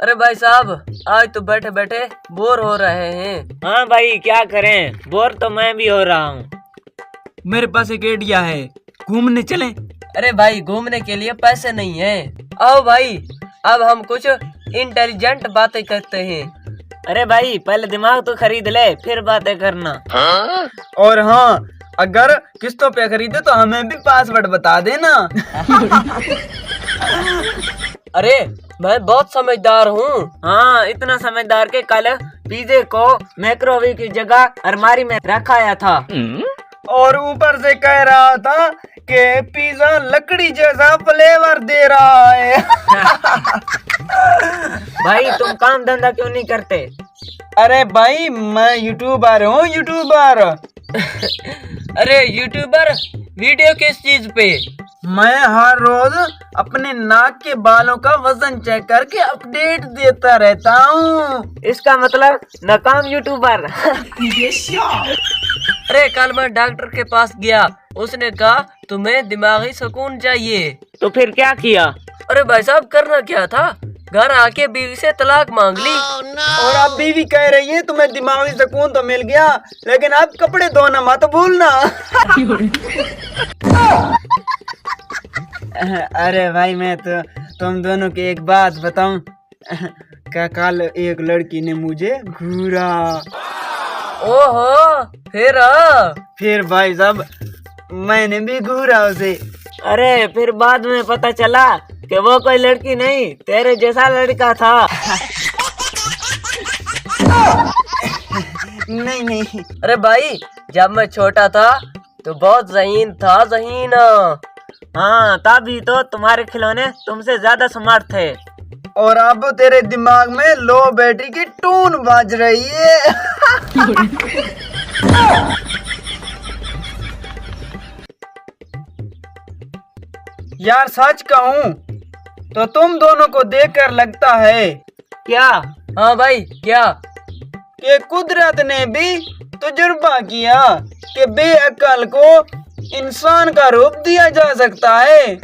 अरे भाई साहब, आज तो बैठे बैठे बोर हो रहे हैं। हाँ भाई, क्या करें, बोर तो मैं भी हो रहा हूँ। मेरे पास एक आइडिया है, घूमने चलें। अरे भाई, घूमने के लिए पैसे नहीं है। आओ भाई, अब हम कुछ इंटेलिजेंट बातें करते हैं। अरे भाई, पहले दिमाग तो खरीद ले, फिर बातें करना। और हाँ, अगर किस्तों पे खरीदे तो हमें भी पासवर्ड बता देना। अरे मैं बहुत समझदार हूँ। हाँ, इतना समझदार के कल पिज्जे को माइक्रोवेव की जगह अलमारी में रखाया था। और ऊपर से कह रहा था कि पिज्जा लकड़ी जैसा फ्लेवर दे रहा है। भाई, तुम काम धंधा क्यों नहीं करते? अरे भाई, मैं यूट्यूबर हूँ, यूट्यूबर। अरे यूट्यूबर, वीडियो किस चीज पे? मैं हर रोज अपने नाक के बालों का वजन चेक करके अपडेट देता रहता हूँ। इसका मतलब नाकाम यूट्यूबर। अरे कल मैं डॉक्टर के पास गया, उसने कहा तुम्हें दिमागी सुकून चाहिए। तो फिर क्या किया? अरे भाई साहब, करना क्या था, घर आके बीवी से तलाक मांग ली। और अब बीवी कह रही है तुम्हें दिमागी सुकून तो मिल गया, लेकिन अब कपड़े धोना मत भूलना। अरे भाई, मैं तो तुम दोनों की एक बात बताऊं। क्या कल एक लड़की ने मुझे घूरा। ओहो, फिर भाई साहब, मैंने भी घूरा उसे। अरे फिर बाद में पता चला कि वो कोई लड़की नहीं, तेरे जैसा लड़का था। नहीं। अरे भाई, जब मैं छोटा था तो बहुत ज़हीन था, ज़हीन। हाँ, तभी तो तुम्हारे खिलौने तुमसे ज्यादा स्मार्ट थे। और अब तेरे दिमाग में लो बैटरी की टून बज रही है। यार सच कहूं तो तुम दोनों को देखकर लगता है क्या? हाँ भाई, क्या? कि कुदरत ने भी तजुर्बा किया कि बेअक्ल को इंसान का रूप दिया जा सकता है।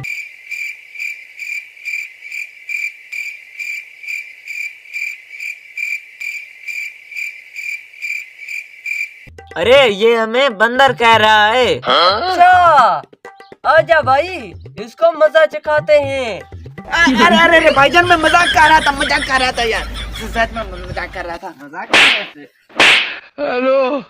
अरे ये हमें बंदर कह रहा है। अच्छा, आजा भाई, इसको मजा चखाते हैं। अरे भाईजान, मैं मजाक कर रहा था यार, सच में मजाक कर रहा था। हेलो।